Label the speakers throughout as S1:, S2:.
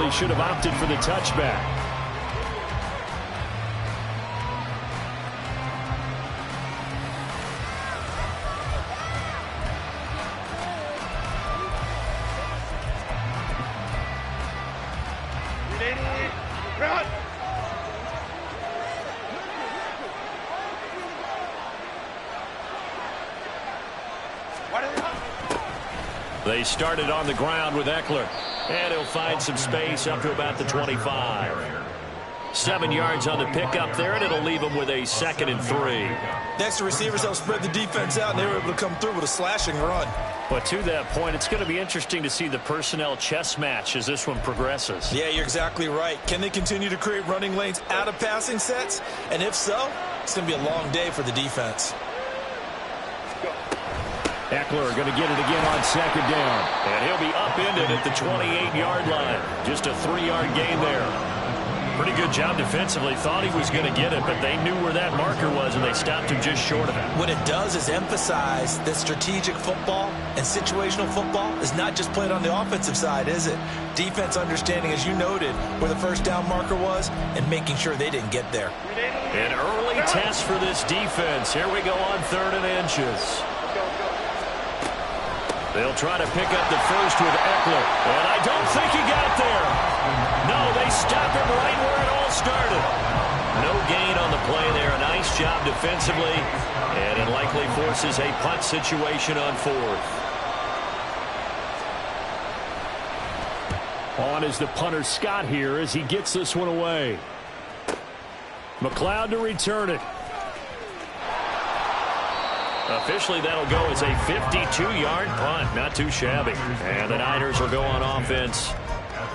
S1: really should have opted for the touchback. They started on the ground with Eckler. And he'll find some space up to about the 25. 7 yards on the pickup there, and it'll leave him with a 2nd and 3.
S2: Next, the receivers helped spread the defense out, and they were able to come through with a slashing run.
S1: But to that point, it's going to be interesting to see the personnel chess match as this one progresses.
S2: Yeah, you're exactly right. Can they continue to create running lanes out of passing sets? And if so, it's going to be a long day for the defense.
S1: Eckler going to get it again on 2nd down. And he'll be upended at the 28-yard line. Just a 3-yard gain there. Pretty good job defensively. Thought he was going to get it, but they knew where that marker was, and they stopped him just short of it.
S2: What it does is emphasize that strategic football and situational football is not just played on the offensive side, is it? Defense understanding, as you noted, where the first down marker was and making sure they didn't get there.
S1: An early test for this defense. Here we go on 3rd and inches. They'll try to pick up the first with Eckler. And I don't think he got there. No, they stop him right where it all started. No gain on the play there. A nice job defensively. And it likely forces a punt situation on 4th. On is the punter Scott here as he gets this one away. McLeod to return it. Officially, that'll go as a 52-yard punt. Not too shabby. And the Niners will go on offense.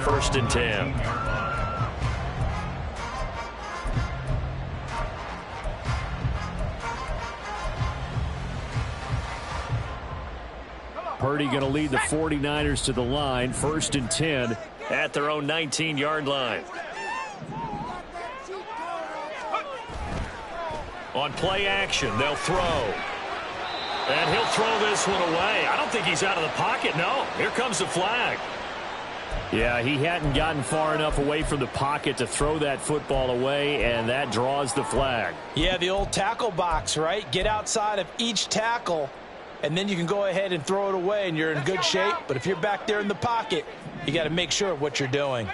S1: 1st and 10. Purdy going to lead the 49ers to the line. 1st and 10 at their own 19-yard line. On play action, they'll throw. And he'll throw this one away. I don't think he's out of the pocket. No, here comes the flag. Yeah, he hadn't gotten far enough away from the pocket to throw that football away, and that draws the flag.
S3: Yeah, the old tackle box, right? Get outside of each tackle, and then you can go ahead and throw it away, and you're in good shape. But if you're back there in the pocket, you got to make sure of what you're doing.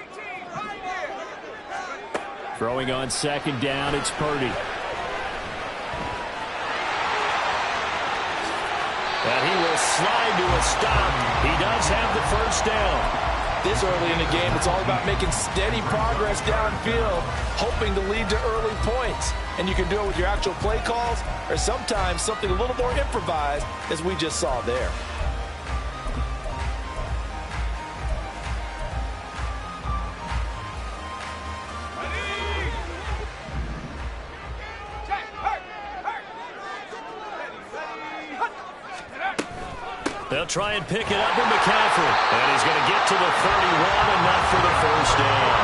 S1: Throwing on 2nd down, it's Purdy. And he will slide to a stop. He does have the 1st down.
S3: This early in the game, it's all about making steady progress downfield, hoping to lead to early points. And you can do it with your actual play calls or sometimes something a little more improvised, as we just saw there.
S1: They'll try and pick it up with McCaffrey. And he's going to get to the 31, enough for the 1st down.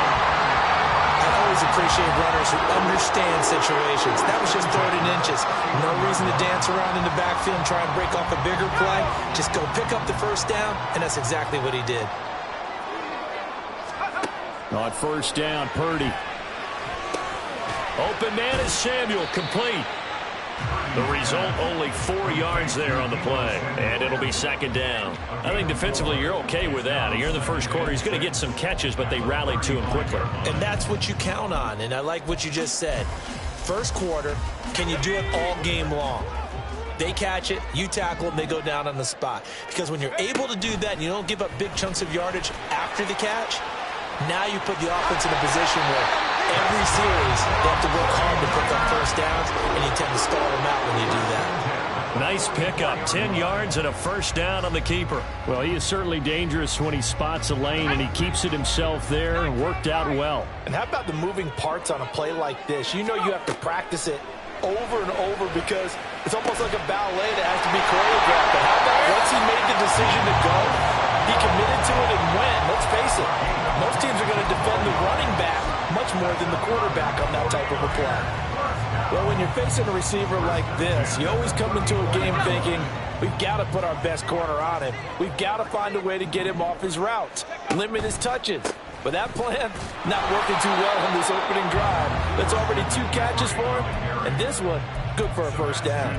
S3: I always appreciate runners who understand situations. That was just 3rd and inches. No reason to dance around in the backfield and try and break off a bigger play. Just go pick up the 1st down, and that's exactly what he did.
S1: On 1st down, Purdy. Open man is Samuel, complete. The result, only 4 yards there on the play. And it'll be 2nd down. I think defensively you're okay with that. Here in the 1st quarter, he's going to get some catches, but they rallied to him quickly.
S3: And that's what you count on, and I like what you just said. 1st quarter, can you do it all game long? They catch it, you tackle them, they go down on the spot. Because when you're able to do that and you don't give up big chunks of yardage after the catch, now you put the offense in a position where every series, they have to work hard to pick up 1st downs, and you tend to stall them out when you do that.
S1: Nice pickup, 10 yards and a 1st down on the keeper. Well, he is certainly dangerous when he spots a lane, and he keeps it himself there and worked out well.
S3: And how about the moving parts on a play like this? You know you have to practice it over and over because it's almost like a ballet that has to be choreographed. But how about once he made the decision to go, he committed to it and went. Let's face it, most teams are going to defend the running back much more than the quarterback on that type of a play. Well, when you're facing a receiver like this, you always come into a game thinking, we've got to put our best corner on him. We've got to find a way to get him off his routes, limit his touches. But that plan, not working too well on this opening drive. That's already 2 catches for him, and this one, good for a first down.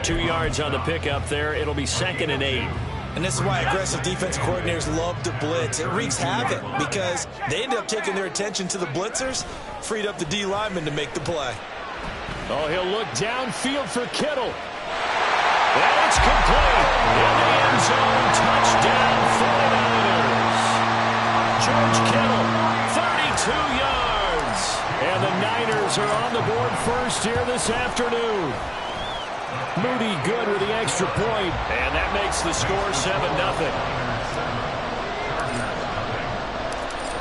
S1: 2 yards on the pickup there. It'll be 2nd and 8.
S2: And this is why aggressive defensive coordinators love to blitz. It wreaks havoc because they end up taking their attention to the blitzers, freed up the D lineman to make the play.
S1: Oh, he'll look downfield for Kittle. And it's complete. In the end zone, touchdown 49ers. George Kittle, 32 yards. And the Niners are on the board first here this afternoon. Moody good with the extra point. And that makes the score 7-0.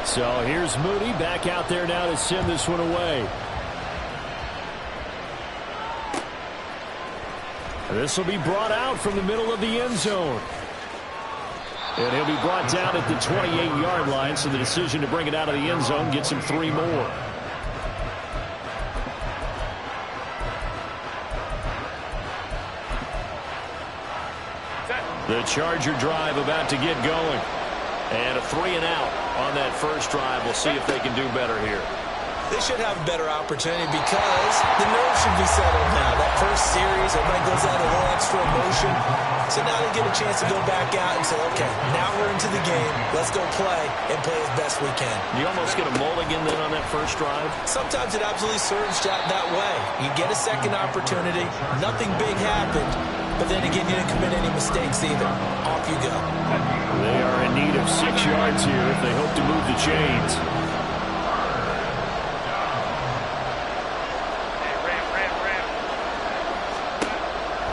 S1: So here's Moody back out there now to send this one away. This will be brought out from the middle of the end zone. And he'll be brought down at the 28-yard line, so the decision to bring it out of the end zone gets him 3 more. The Charger drive about to get going. And a 3 and out on that first drive. We'll see if they can do better here.
S2: They should have a better opportunity because the nerves should be settled now. That first series, everybody goes out a little extra emotion. So now they get a chance to go back out and say, okay, now we're into the game. Let's go play and play as best we can.
S1: You almost get a mulligan then on that first drive?
S2: Sometimes it absolutely serves that way. You get a second opportunity. Nothing big happened. But then again, you didn't commit any mistakes either. Off you go.
S1: They are in need of 6 yards here if they hope to move the chains.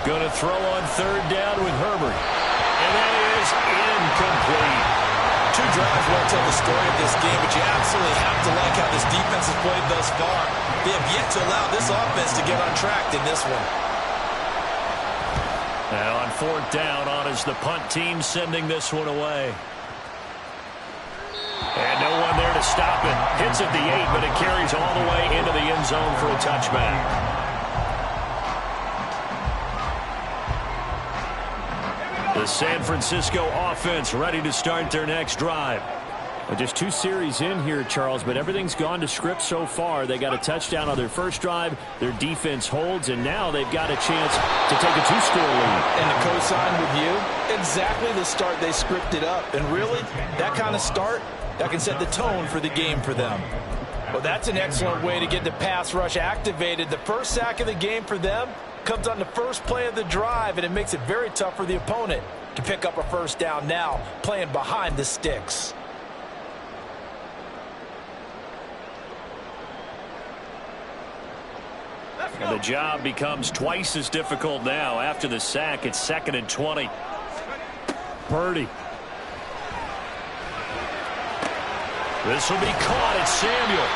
S1: Going to throw on 3rd down with Herbert. And that is incomplete.
S2: 2 drives won't tell the story of this game, but you absolutely have to like how this defense has played thus far. They have yet to allow this offense to get on track in this one.
S1: Now on 4th down, on is the punt team sending this one away. And no one there to stop it. Hits at the 8, but it carries all the way into the end zone for a touchback. The San Francisco offense ready to start their next drive. Well, just 2 series in here, Charles, but everything's gone to script so far. They got a touchdown on their first drive. Their defense holds, and now they've got a chance to take a 2-score lead.
S3: And to co-sign with you, exactly the start they scripted up. And really, that kind of start, that can set the tone for the game for them. Well, that's an excellent way to get the pass rush activated. The first sack of the game for them comes on the first play of the drive, and it makes it very tough for the opponent to pick up a first down now, playing behind the sticks.
S1: And the job becomes twice as difficult now. After the sack, it's 2nd and 20. Purdy. This will be caught. It's Samuel.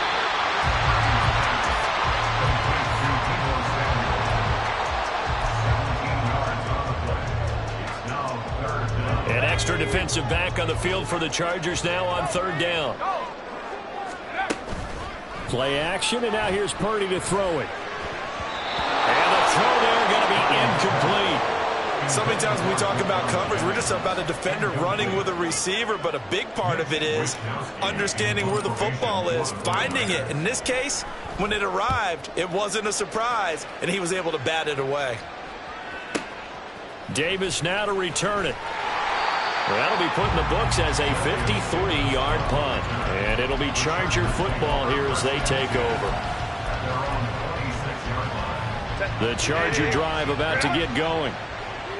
S1: An extra defensive back on the field for the Chargers now on 3rd down. Play action, and now here's Purdy to throw it. And the throw there going to be incomplete.
S2: So many times when we talk about coverage, we're just about a defender running with a receiver, but a big part of it is understanding where the football is, finding it. In this case, when it arrived, it wasn't a surprise, and he was able to bat it away.
S1: Davis now to return it. Well, that'll be put in the books as a 53-yard punt. And it'll be Charger football here as they take over. The Charger drive about to get going.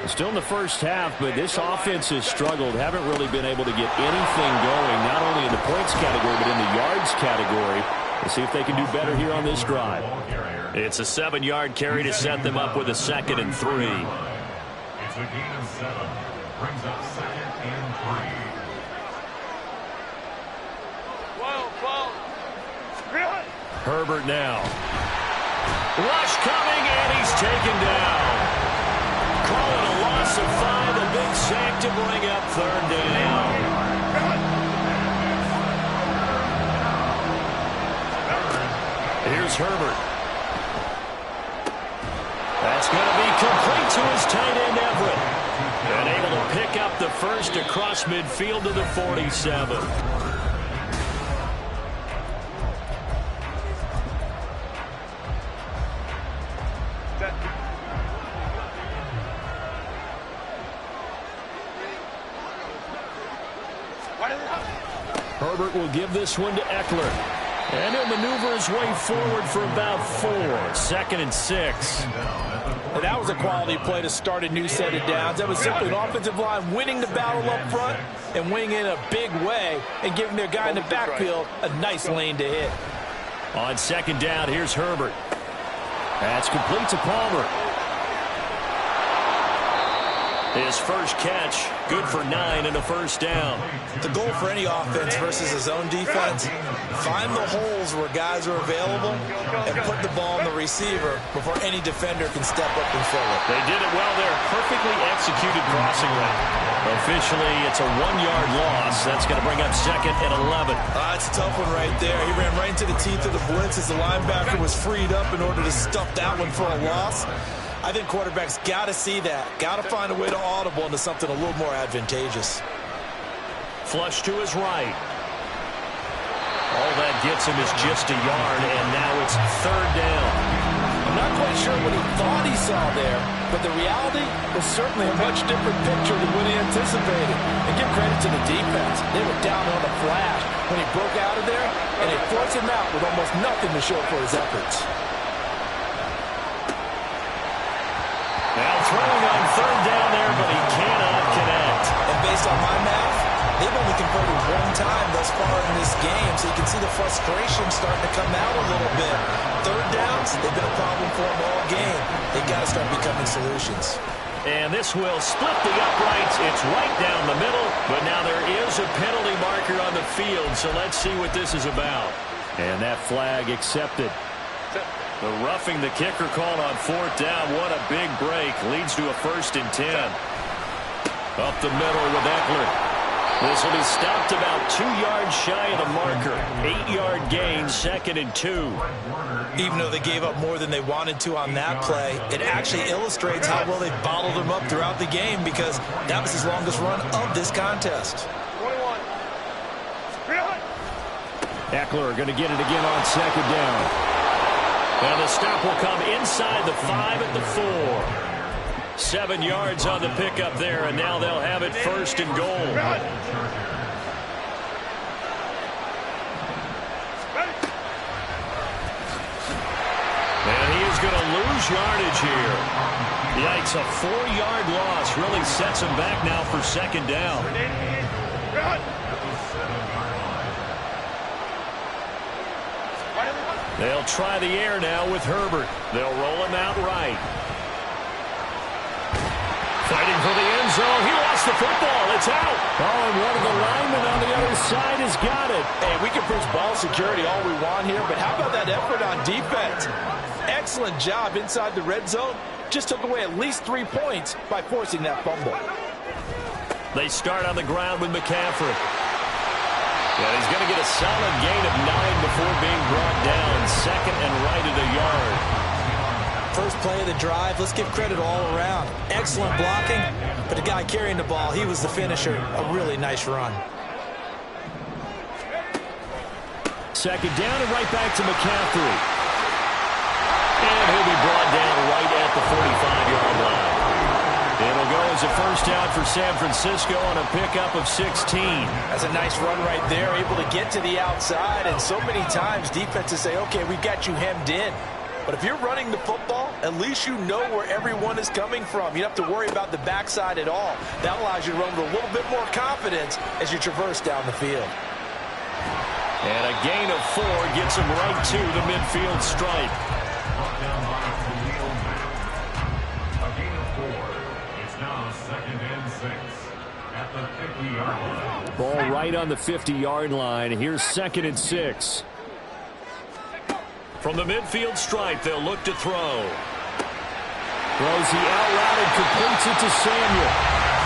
S1: Still in the first half, but this offense has struggled. Haven't really been able to get anything going, not only in the points category, but in the yards category. Let's see if they can do better here on this drive. It's a 7-yard carry to set them up with a 2nd and 3.
S4: It's a gain of 7. Brings up 2nd and 3.
S1: Herbert now. Rush coming, and he's taken down. Call it a loss of 5. A big sack to bring up 3rd down. Here's Herbert. That's going to be complete to his tight end, Everett. And able to pick up the first across midfield to the 47. Herbert will give this one to Eckler. And he'll maneuver his way forward for about 4. 2nd and 6.
S3: And that was a quality play to start a new set of downs. That was simply an offensive line winning the battle up front and winning in a big way and giving their guy in the backfield a nice lane to hit.
S1: On 2nd down, here's Herbert. That's complete to Palmer. His first catch, good for 9 and a first down.
S2: The goal for any offense versus a zone defense, find the holes where guys are available and put the ball in the receiver before any defender can step up and fill it.
S1: They did it well there. Perfectly executed crossing route. Officially, it's a 1-yard loss. That's going to bring up 2nd and 11.
S2: It's a tough one right there. He ran right into the teeth of the blitz as the linebacker was freed up in order to stuff that one for a loss. I think quarterbacks got to see that. Got to find a way to audible into something a little more advantageous.
S1: Flush to his right. All that gets him is just a yard, and now it's 3rd down.
S3: I'm not quite sure what he thought he saw there, but the reality was certainly a much different picture than what he anticipated. And give credit to the defense. They were down on the flash when he broke out of there, and they forced him out with almost nothing to show for his efforts.
S1: Now throwing on 3rd down there, but he cannot connect.
S2: And based on my math, they've only converted 1 time thus far in this game, so you can see the frustration starting to come out a little bit. 3rd downs, they've been a problem for them all game. They've got to start becoming solutions.
S1: And this will split the uprights. It's right down the middle, but now there is a penalty marker on the field, so let's see what this is about. And that flag accepted. The roughing the kicker called on 4th down. What a big break. Leads to a 1st and 10. Up the middle with Eckler. This will be stopped about 2 yards shy of the marker. 8-yard gain, 2nd and 2.
S2: Even though they gave up more than they wanted to on that play, it actually illustrates how well they bottled them up throughout the game because that was his longest run of this contest.
S1: Eckler going to get it again on 2nd down. And the stop will come inside the 5 at the 4. 7 yards on the pickup there, and now they'll have it 1st and goal. And he is going to lose yardage here. Yikes, a 4-yard loss really sets him back now for 2nd down. They'll try the air now with Herbert. They'll roll him out right. Fighting for the end zone. He lost the football. It's out. Oh, and one of the linemen on the other side has got it.
S3: Hey, we can preach ball security all we want here, but how about that effort on defense? Excellent job inside the red zone. Just took away at least 3 points by forcing that fumble.
S1: They start on the ground with McCaffrey. Yeah, he's going to get a solid gain of 9 before being brought down. 2nd and right at a yard.
S2: First play of the drive, let's give credit all around. Excellent blocking, but the guy carrying the ball, he was the finisher. A really nice run.
S1: 2nd down and right back to McCaffrey. And he'll be brought down right at the 45-yard line. It'll go as a 1st down for San Francisco on a pickup of 16.
S3: That's a nice run right there, able to get to the outside. And so many times defenses say, okay, we got you hemmed in. But if you're running the football, at least you know where everyone is coming from. You don't have to worry about the backside at all. That allows you to run with a little bit more confidence as you traverse down the field.
S1: And a gain of 4 gets him right to the midfield stripe. Ball right on the 50-yard line. Here's 2nd and 6. From the midfield stripe, they'll look to throw. Throws the out route and completes it to Samuel.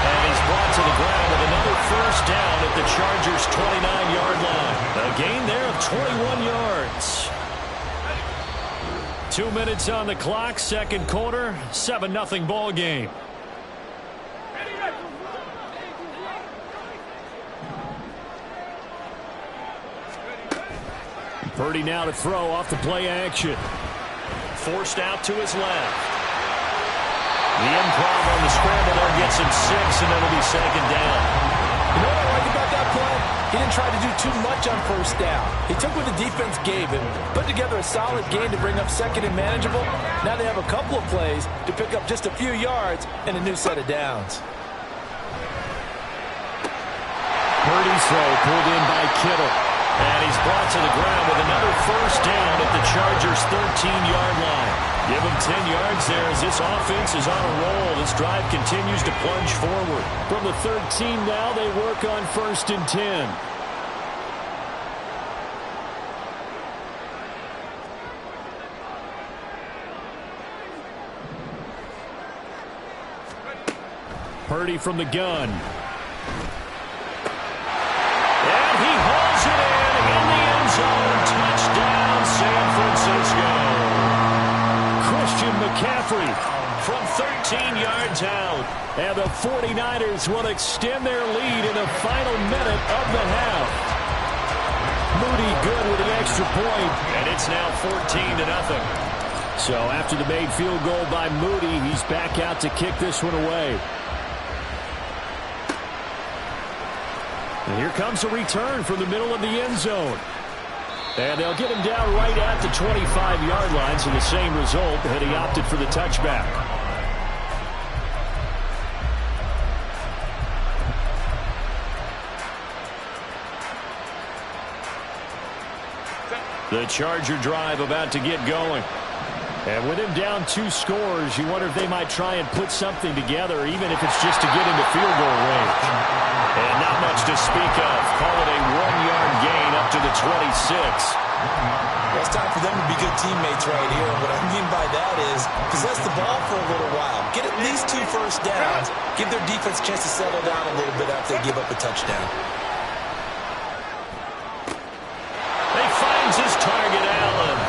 S1: And he's brought to the ground with another 1st down at the Chargers' 29-yard line. A gain there of 21 yards. 2 minutes on the clock, 2nd quarter, 7-0 ball game. Purdy now to throw off the play action. Forced out to his left. The improv on the scramble there gets him 6, and it'll be 2nd down.
S3: You know what I like about that play? He He didn't try to do too much on first down. He took what the defense gave him, put together a solid game to bring up second and manageable. Now they have a couple of plays to pick up just a few yards and a new set of downs.
S1: Purdy's throw pulled in by Kittle. And he's brought to the ground with another first down at the Chargers' 13-yard line. Give him 10 yards there as this offense is on a roll. This drive continues to plunge forward. From the 13 now, they work on 1st and 10. Purdy from the gun. And he hauls it in the end zone. Touchdown, San Francisco. Christian McCaffrey from 13 yards out. And the 49ers will extend their lead in the final minute of the half. Moody good with the extra point. And it's now 14-0. So after the made field goal by Moody, he's back out to kick this one away. And here comes a return from the middle of the end zone. And they'll get him down right at the 25-yard line, so the same result, and he opted for the touchback. The Charger drive about to get going. And with him down 2 scores, you wonder if they might try and put something together, even if it's just to get into field goal range. And not much to speak of. Call it a 1-yard gain up to the 26.
S2: Well, it's time for them to be good teammates right here. And what I mean by that is possess the ball for a little while. Get at least 2 first downs. Give their defense a chance to settle down a little bit after they give up a touchdown.
S1: They finds his target, Allen.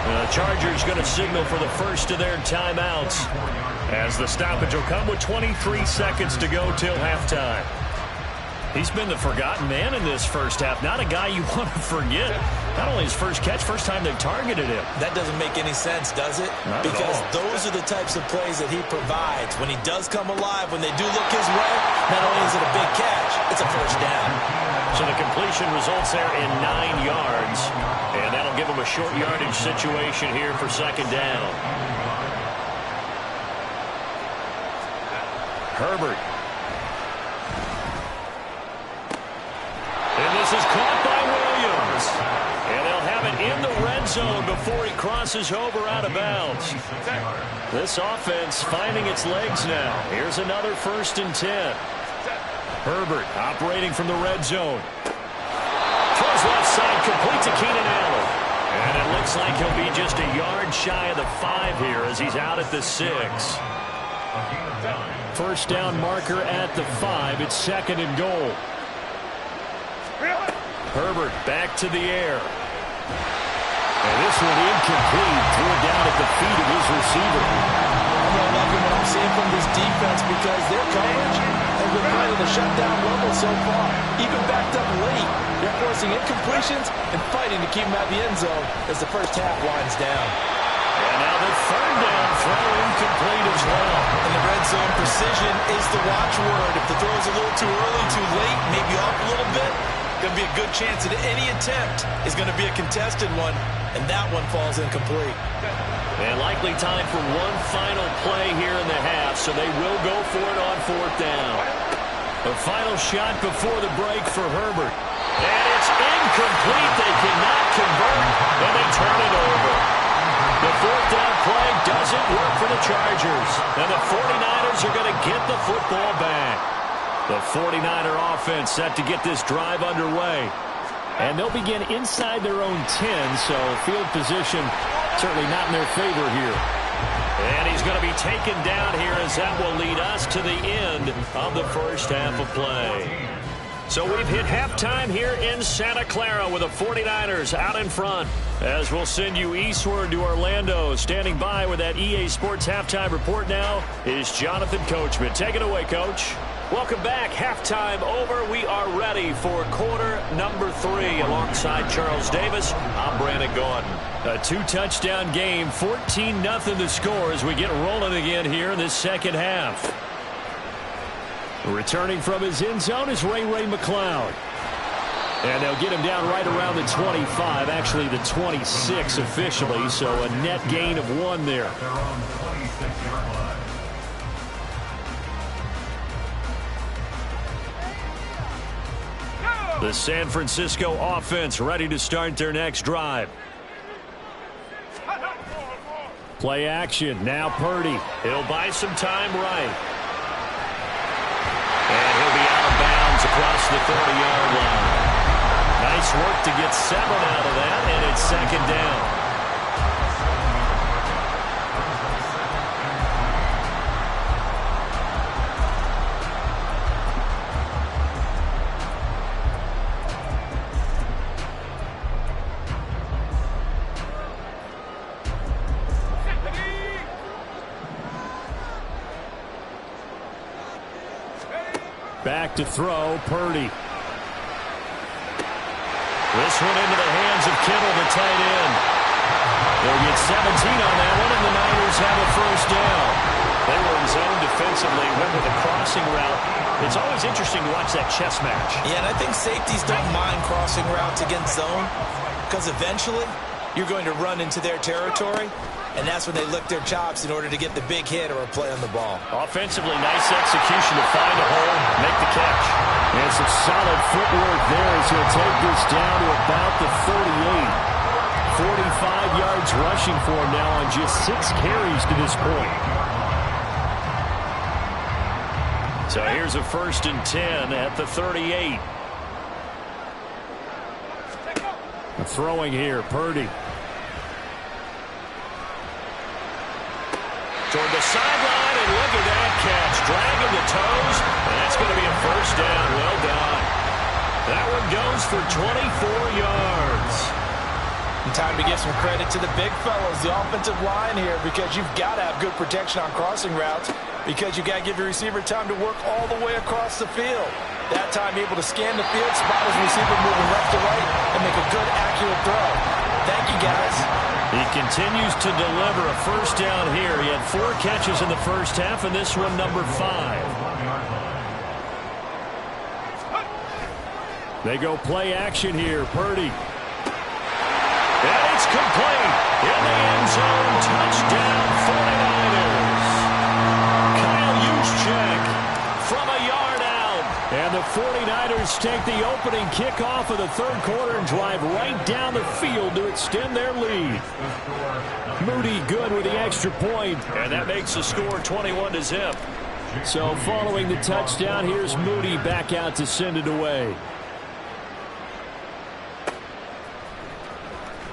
S1: The Chargers going to signal for the first of their timeouts, as the stoppage will come with 23 seconds to go till halftime. He's been the forgotten man in this first half. Not a guy you want to forget. Not only his first catch, first time they targeted him.
S2: That doesn't make any sense, does it?
S1: Not
S2: because
S1: at all.
S2: Those are the types of plays that he provides. When he does come alive, when they do look his way, not only is it a big catch, it's a first down.
S1: So the completion results there in 9 yards. And that'll give him a short yardage situation here for second down. Herbert. And this is caught by Williams. And they'll have it in the red zone before he crosses over out of bounds. This offense finding its legs now. Here's another 1st and 10. Herbert operating from the red zone. Throws left side, complete to Keenan Allen. And it looks like he'll be just a yard shy of the 5 here as he's out at the 6. First down marker at the 5. It's 2nd and goal. Herbert back to the air. And this one incomplete. Threw it down at the feet of his receiver.
S3: I'm really liking what I'm seeing from this defense because their coverage has been playing at a shutdown level so far. Even backed up late, they're forcing incompletions and fighting to keep them out of the end zone as the first half winds down.
S1: And now the 3rd down throw incomplete as well.
S2: And the red zone precision is the watchword. If the throw's a little too early, too late, maybe off a little bit, going to be a good chance that any attempt is going to be a contested one, and that one falls incomplete.
S1: And likely time for one final play here in the half, so they will go for it on 4th down. The final shot before the break for Herbert. And it's incomplete. They cannot convert, and they turn it over. The 4th down play doesn't work for the Chargers, and the 49ers are going to get the football back. The 49er offense set to get this drive underway. And they'll begin inside their own 10, so field position certainly not in their favor here. And he's going to be taken down here as that will lead us to the end of the first half of play. So we've hit halftime here in Santa Clara with the 49ers out in front. As we'll send you eastward to Orlando. Standing by with that EA Sports halftime report now is Jonathan Coachman. Take it away, Coach. Welcome back. Halftime over. We are ready for quarter number 3. Alongside Charles Davis, I'm Brandon Gordon. A 2-touchdown game, 14-0 the score as we get rolling again here in this second half. Returning from his end zone is Ray McCloud. And they'll get him down right around the 25, actually the 26 officially, so a net gain of 1 there.
S4: Their own 26-yard line.
S1: The San Francisco offense ready to start their next drive. Play action. Now Purdy. He'll buy some time right. And he'll be out of bounds across the 30-yard line. Nice work to get 7 out of that, and it's 2nd down. Back to throw, Purdy. This one into the hands of Kittle, the tight end. They'll get 17 on that one, and the Niners have a first down. They were in zone defensively, went with a crossing route. It's always interesting to watch that chess match.
S2: Yeah, and I think safeties don't mind crossing routes against zone because eventually you're going to run into their territory, and that's when they lick their chops in order to get the big hit or a play on the ball.
S1: Offensively, nice execution to find a hole, make the catch. And some solid footwork there as he'll take this down to about the 38. 45 yards rushing for him now on just 6 carries to this point. So here's a 1st and 10 at the 38. Throwing here, Purdy. Toward the sideline, and look at that catch. Dragging the toes, and that's going to be a first down. Well done. That one goes for 24 yards.
S3: And time to give some credit to the big fellas, the offensive line here, because you've got to have good protection on crossing routes, because you've got to give your receiver time to work all the way across the field. That time able to scan the field, spot his receiver moving left to right, and make a good, accurate throw. Thank you, guys.
S1: He continues to deliver a first down here. He had 4 catches in the first half, and this one number 5. They go play action here. Purdy. And it's complete. In the end zone, touchdown 49ers. Kyle Juszczyk from a yard out. And the 49ers take the opening kickoff of the 3rd quarter and drive right down the field to extend their lead. Moody good with the extra point, and that makes the score 21-0. So following the touchdown, here's Moody back out to send it away.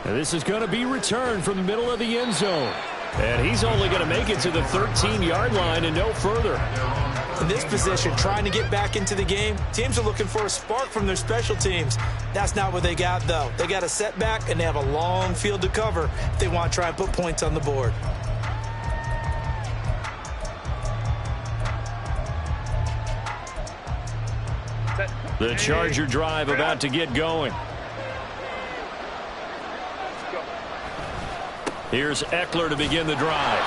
S1: And this is going to be returned from the middle of the end zone. And he's only going to make it to the 13-yard line and no further.
S3: In this position, trying to get back into the game, teams are looking for a spark from their special teams. That's not what they got, though. They got a setback, and they have a long field to cover if they want to try and put points on the board.
S1: The Charger drive about to get going. Here's Eckler to begin the drive.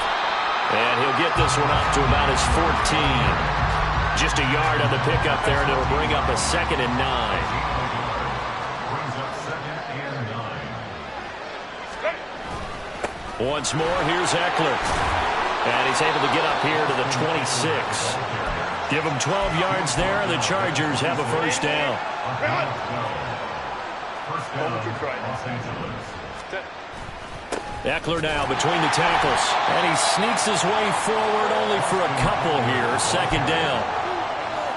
S1: And he'll get this one up to about his 14. Just a yard on the pickup there, and it'll bring up a 2nd and 9. Once more, here's Eckler. And he's able to get up here to the 26. Give him 12 yards there, and the Chargers have a first down. Eckler now between the tackles, and he sneaks his way forward only for a couple here. 2nd down.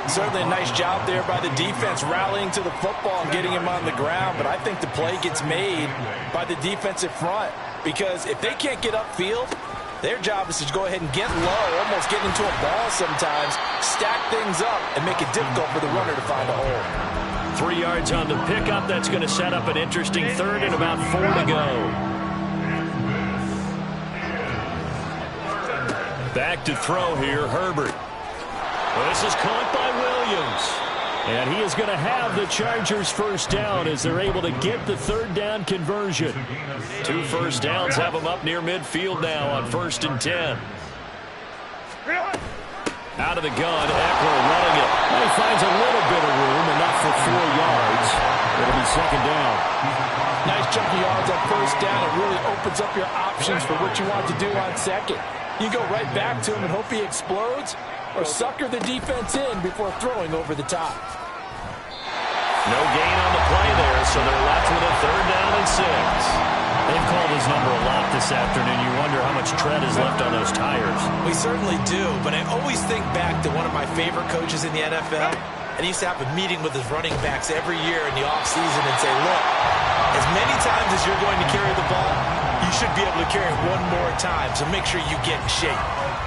S3: Certainly a nice job there by the defense rallying to the football and getting him on the ground, but I think the play gets made by the defensive front, because if they can't get upfield, their job is to go ahead and get low, almost get into a ball sometimes, stack things up, and make it difficult for the runner to find a hole.
S1: 3 yards on the pickup. That's going to set up an interesting 3rd and about 4 to go. Back to throw here, Herbert. Well, this is caught by Williams. And he is going to have the Chargers first down as they're able to get the 3rd down conversion. 2 first downs have them up near midfield now on 1st and 10. Out of the gun, Eckler running it. And he finds a little bit of room, enough for 4 yards. It'll be second down.
S3: Nice chunk of yards on first down. It really opens up your options for what you want to do on second. You go right back to him and hope he explodes, or sucker the defense in before throwing over the top.
S1: No gain on the play there, so they're left with a third down and 6. They've called his number a lot this afternoon. You wonder how much tread is left on those tires.
S2: We certainly do, but I always think back to one of my favorite coaches in the NFL, and he used to have a meeting with his running backs every year in the offseason and say, look, as many times as you're going to carry the ball, you should be able to carry it one more time, so make sure you get in shape.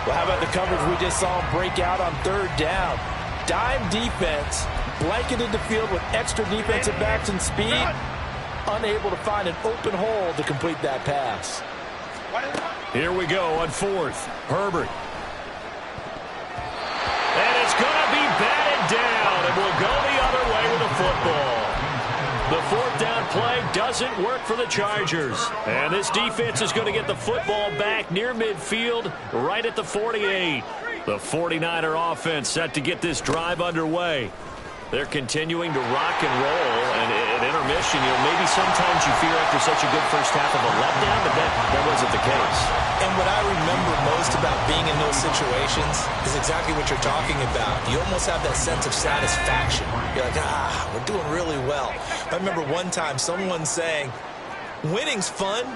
S3: Well, how about the coverage we just saw him break out on third down? Dime defense, blanketed the field with extra defensive backs and speed, unable to find an open hole to complete that pass.
S1: Here we go on fourth. Herbert. And it's going to be batted down, and we'll go the other way with the football. The fourth down play doesn't work for the Chargers. And this defense is going to get the football back near midfield, right at the 48. The 49er offense set to get this drive underway. They're continuing to rock and roll, and at intermission, maybe sometimes you fear after such a good first half of a letdown, but that wasn't the case.
S2: And what I remember most about being in those situations is exactly what you're talking about. You almost have that sense of satisfaction. You're like, we're doing really well. I remember one time someone saying, winning's fun,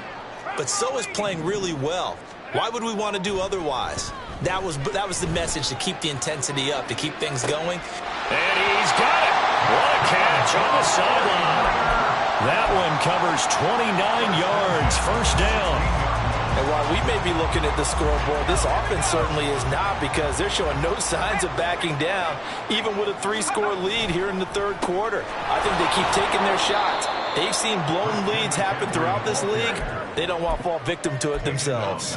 S2: but so is playing really well. Why would we want to do otherwise? That was the message, to keep the intensity up, to keep things going.
S1: And he's got it. What a catch on the sideline. That one covers 29 yards, first down.
S3: And while we may be looking at the scoreboard, this offense certainly is not, because they're showing no signs of backing down, even with a 3-score lead here in the third quarter. I think they keep taking their shots. They've seen blown leads happen throughout this league. They don't want to fall victim to it themselves.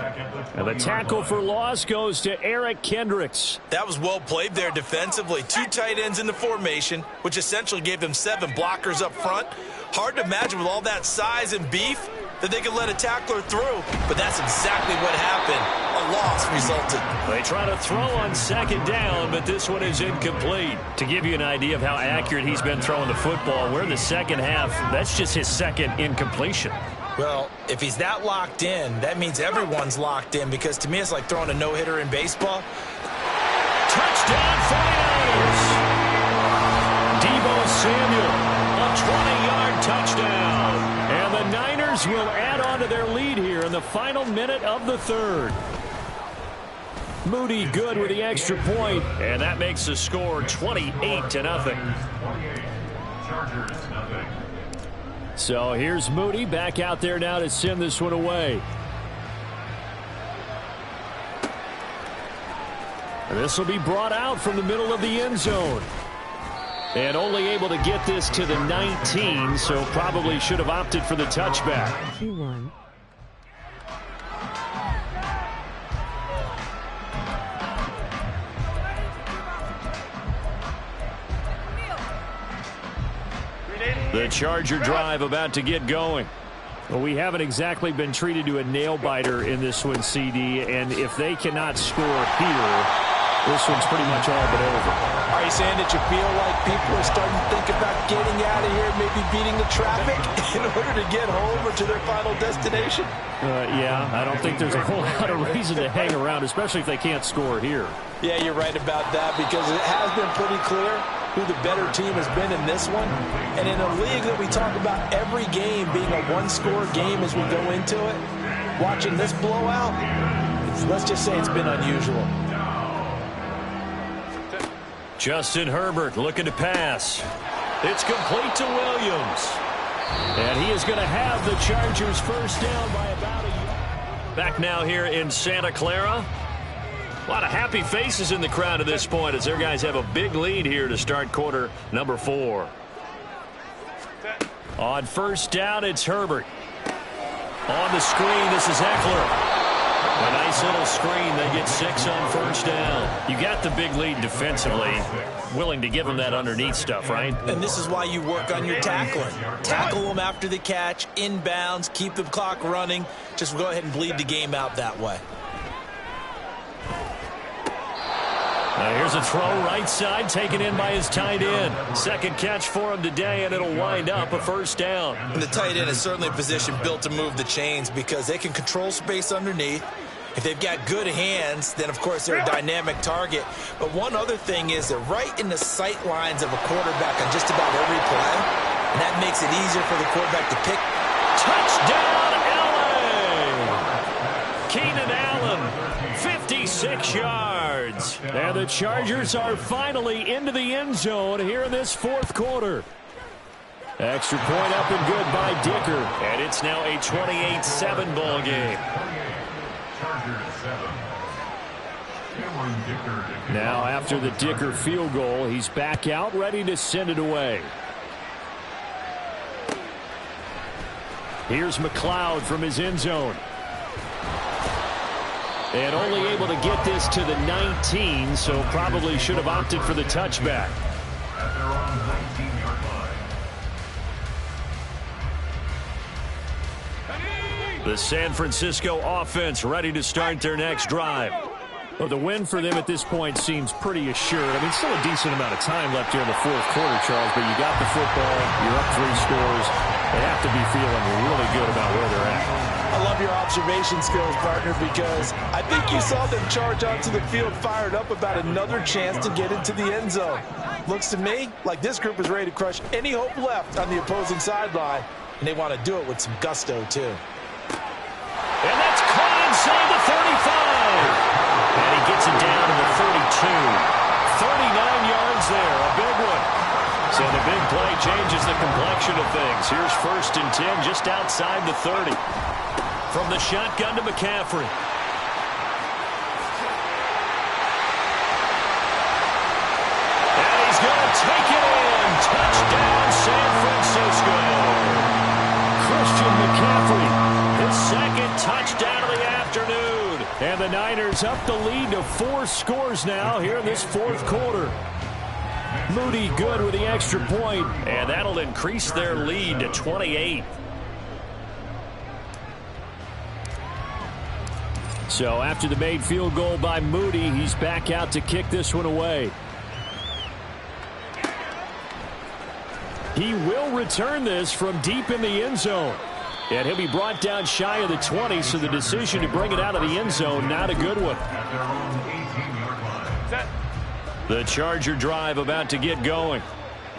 S1: And the tackle for loss goes to Eric Kendricks.
S2: That was well played there defensively. 2 tight ends in the formation, which essentially gave them 7 blockers up front. Hard to imagine with all that size and beef that they could let a tackler through, but that's exactly what happened. A loss resulted.
S1: They try to throw on second down, but this one is incomplete. To give you an idea of how accurate he's been throwing the football, we're in the second half. That's just his second incompletion.
S2: Well, if he's that locked in, that means everyone's locked in, because to me it's like throwing a no-hitter in baseball.
S1: Touchdown 49ers! Deebo Samuel, a 20-yard touchdown. And the Niners will add on to their lead here in the final minute of the third. Moody good with the extra point, and that makes the score 28-0. So here's Moody back out there now to send this one away. This will be brought out from the middle of the end zone. And only able to get this to the 19, so probably should have opted for the touchback.
S5: Q1.
S1: The Charger drive about to get going. Well, we haven't exactly been treated to a nail-biter in this one, CD, and if they cannot score here, this one's pretty much all but over.
S3: Are you saying that you feel like people are starting to think about getting out of here, maybe beating the traffic in order to get home or to their final destination?
S1: Yeah, I don't think there's a whole lot of reason to hang around, especially if they can't score here.
S3: Yeah, you're right about that, because it has been pretty clear who the better team has been in this one. And in a league that we talk about every game being a one-score game as we go into it, watching this blowout, let's just say it's been unusual.
S1: Justin Herbert looking to pass. It's complete to Williams. And he is going to have the Chargers first down by about a yard. Back now here in Santa Clara. A lot of happy faces in the crowd at this point as their guys have a big lead here to start quarter number 4. On first down, it's Herbert. On the screen, this is Eckler. A nice little screen. They get 6 on first down. You got the big lead defensively. Willing to give them that underneath stuff, right?
S2: And this is why you work on your tackling. Tackle them after the catch, inbounds, keep the clock running. Just go ahead and bleed the game out that way.
S1: Here's a throw right side, taken in by his tight end. Second catch for him today, and it'll wind up a first down.
S2: And the tight end is certainly a position built to move the chains because they can control space underneath. If they've got good hands, then, of course, they're a dynamic target. But one other thing is they're right in the sight lines of a quarterback on just about every play, and that makes it easier for the quarterback to pick.
S1: Touchdown, L.A. Keenan Allen, 56 yards. And the Chargers are finally into the end zone here in this fourth quarter. Extra point up and good by Dicker. And it's now a 28-7 ball game. Now after the Dicker field goal, he's back out ready to send it away. Here's McLeod from his end zone. And only able to get this to the 19, so probably should have opted for the touchback.
S4: At their own 19-yard line.
S1: The San Francisco offense ready to start their next drive. Well, the win for them at this point seems pretty assured. I mean, still a decent amount of time left here in the fourth quarter, Charles, but you got the football, you're up 3 scores. They have to be feeling really good about where they're at.
S3: I love your observation skills, partner, because I think you saw them charge onto the field fired up about another chance to get into the end zone. Looks to me like this group is ready to crush any hope left on the opposing sideline, and they want to do it with some gusto, too.
S1: And that's caught inside the 35. And he gets it down to the 32. 39 yards there, a big one. So the big play changes the complexion of things. Here's 1st and 10 just outside the 30. From the shotgun to McCaffrey. And he's going to take it in. Touchdown, San Francisco. Christian McCaffrey, his second touchdown of the afternoon. And the Niners up the lead to 4 scores now here in this fourth quarter. Moody good with the extra point, and that'll increase their lead to 28. So after the made field goal by Moody, he's back out to kick this one away. He will return this from deep in the end zone. And he'll be brought down shy of the 20, so the decision to bring it out of the end zone, not a good one.
S4: At their own 18-yard line.
S1: The Charger drive about to get going.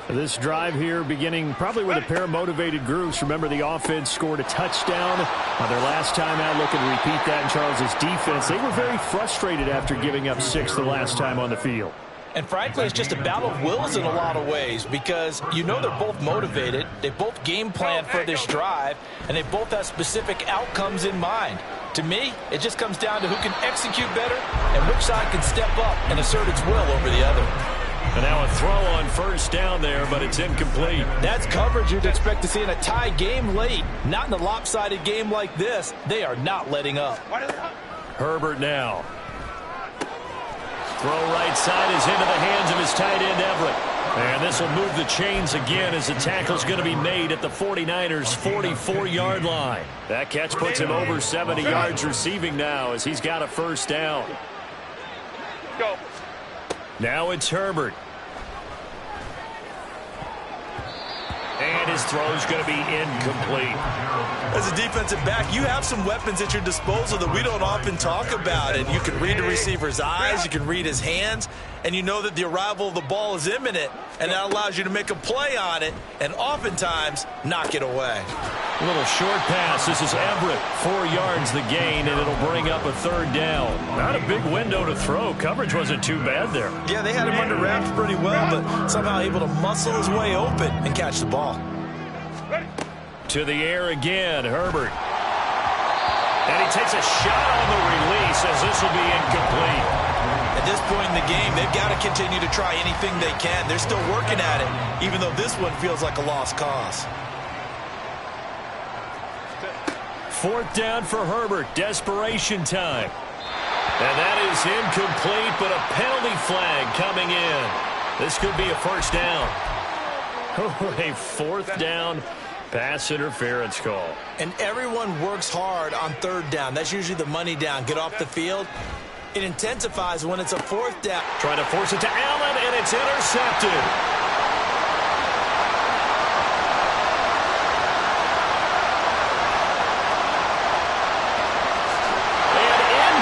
S1: This drive here beginning probably with a pair of motivated groups. Remember, the offense scored a touchdown on their last time out. Looking to repeat that in Charles's defense. They were very frustrated after giving up 6 the last time on the field.
S2: And frankly, it's just a battle of wills in a lot of ways because you know they're both motivated. They both game plan for this drive, and they both have specific outcomes in mind. To me, it just comes down to who can execute better and which side can step up and assert its will over the other.
S1: And now a throw on 1st down there, but it's incomplete.
S3: That's coverage you'd expect to see in a tie game late. Not in a lopsided game like this. They are not letting up.
S1: Herbert now. Throw right side is into the hands of his tight end, Everett. And this will move the chains again as the tackle's going to be made at the 49ers' 44-yard line. That catch puts him over 70 yards receiving now as he's got a 1st down.
S5: Go.
S1: Now it's Herbert. And his throw's going to be incomplete.
S2: As a defensive back, you have some weapons at your disposal that we don't often talk about. And you can read the receiver's eyes, you can read his hands, and you know that the arrival of the ball is imminent, and that allows you to make a play on it and oftentimes knock it away.
S1: A little short pass. This is Everett. 4 yards the gain, and it'll bring up a 3rd down. Not a big window to throw. Coverage wasn't too bad there.
S2: Yeah, they had him under wraps pretty well, but somehow able to muscle his way open and catch the ball.
S1: To the air again, Herbert. And he takes a shot on the release as this will be incomplete.
S2: At this point in the game, they've got to continue to try anything they can. They're still working at it, even though this one feels like a lost cause.
S1: 4th down for Herbert. Desperation time. And that is incomplete, but a penalty flag coming in. This could be a 1st down. A 4th down pass interference call.
S2: And everyone works hard on 3rd down. That's usually the money down. Get off the field. It intensifies when it's a fourth down.
S1: Trying to force it to Allen, and it's intercepted.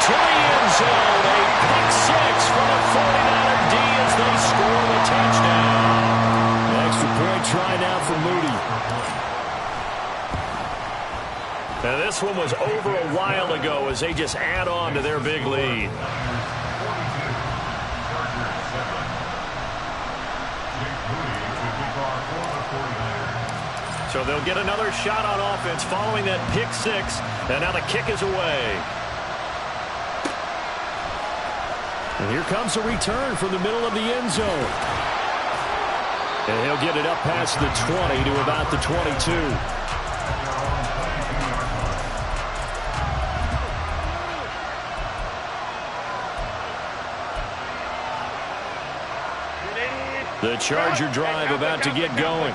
S1: To the end zone, a pick six from a 49er D as they score the touchdown.
S6: Extra point try now for Moody.
S1: Now this one was over a while ago as they just add on to their big lead. So they'll get another shot on offense following that pick six, and now the kick is away.
S6: And here comes a return from the middle of the end zone. And he'll get it up past the 20 to about the 22.
S1: The Charger drive about to get going.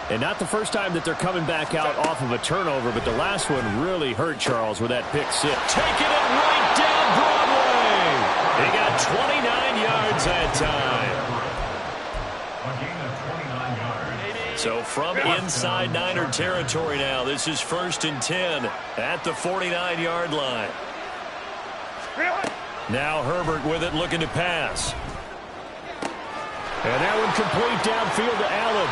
S6: And not the first time that they're coming back out off of a turnover, but the last one really hurt Charles with that pick six.
S1: Taking it right down Broadway. He got 29 yards that time. So from inside Niner territory now, this is 1st and 10 at the 49-yard line. Now Herbert with it, looking to pass.
S6: And that one complete downfield to Allen.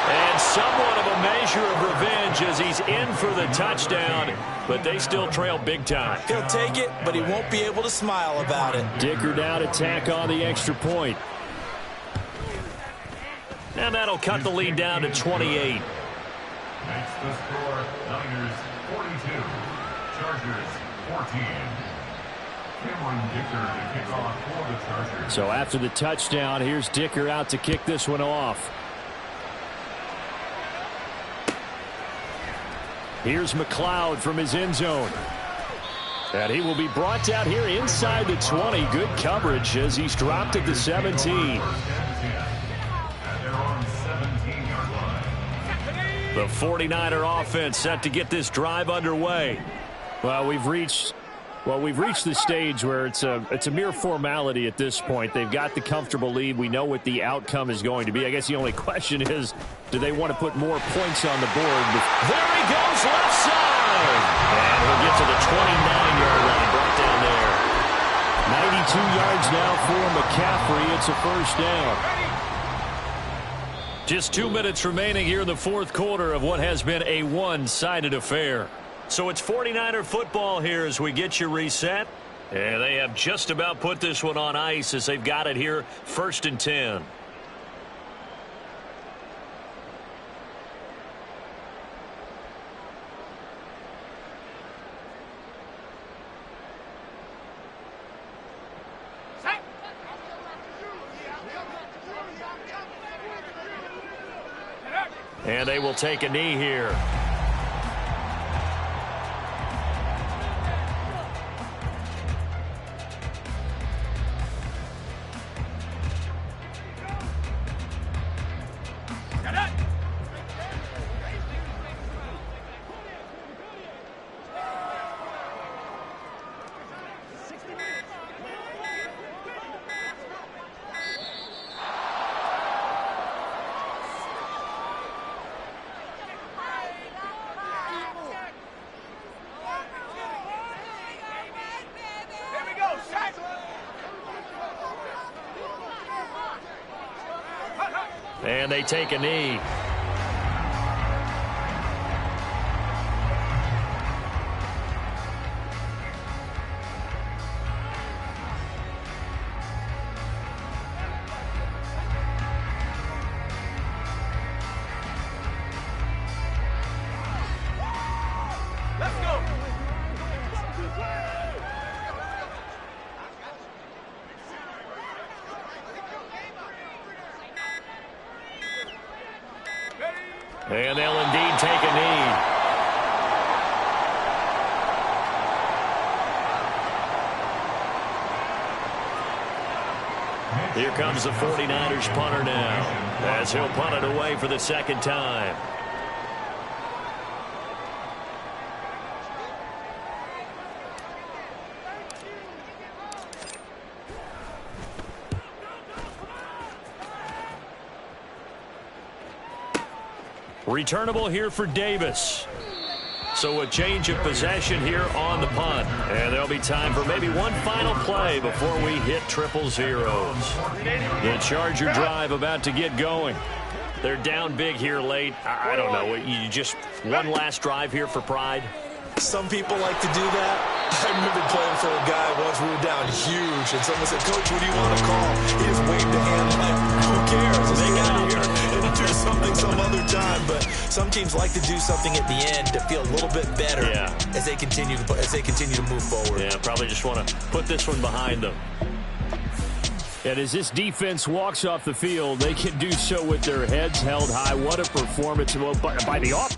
S1: And somewhat of a measure of revenge as he's in for the touchdown, but they still trail big time.
S2: He'll take it, but he won't be able to smile about it.
S6: Dicker now to tack on the extra point.
S1: And that'll cut the lead down to 28.
S4: Makes the score Niners 42, Chargers 14. Cameron Dicker to kick off for the Chargers.
S6: So after the touchdown, here's Dicker out to kick this one off. Here's McLeod from his end zone. And he will be brought down here inside the 20. Good coverage as he's dropped at the 17.
S1: The 49er offense set to get this drive underway.
S6: Well, we've reached the stage where it's a mere formality at this point. They've got the comfortable lead. We know what the outcome is going to be. I guess the only question is, do they want to put more points on the board?
S1: There he goes, left side. And he'll get to the 29-yard line, brought down there.
S6: 92 yards now for McCaffrey. It's a first down.
S1: Just 2 minutes remaining here in the fourth quarter of what has been a one-sided affair. So it's 49er football here as we get you reset. And they have just about put this one on ice as they've got it here 1st and 10. And they will take a knee here. And they take a knee.
S5: Let's go.
S1: And they'll indeed take a knee. Here comes the 49ers punter now, as he'll punt it away for the second time. Returnable here for Davis. So a change of possession here on the punt. And there'll be time for maybe one final play before we hit 000. The Charger drive about to get going. They're down big here late. I don't know. You just one last drive here for pride.
S2: Some people like to do that. I remember playing for a guy once. We were down huge, and someone said, "Coach, what do you want to call?" He just waved a hand like, "Who cares? Let's get out here and do something some other time." But some teams like to do something at the end to feel a little bit better as they continue to move forward.
S1: Yeah, probably just want to put this one behind them.
S6: And as this defense walks off the field, they can do so with their heads held high. What a performance by the offense.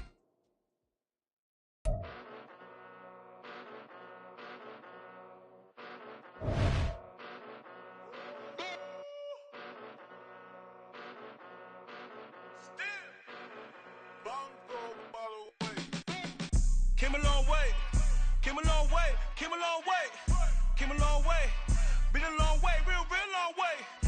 S5: Came a long way, came a long way, came a long way, came a long way, been a long way, real long way.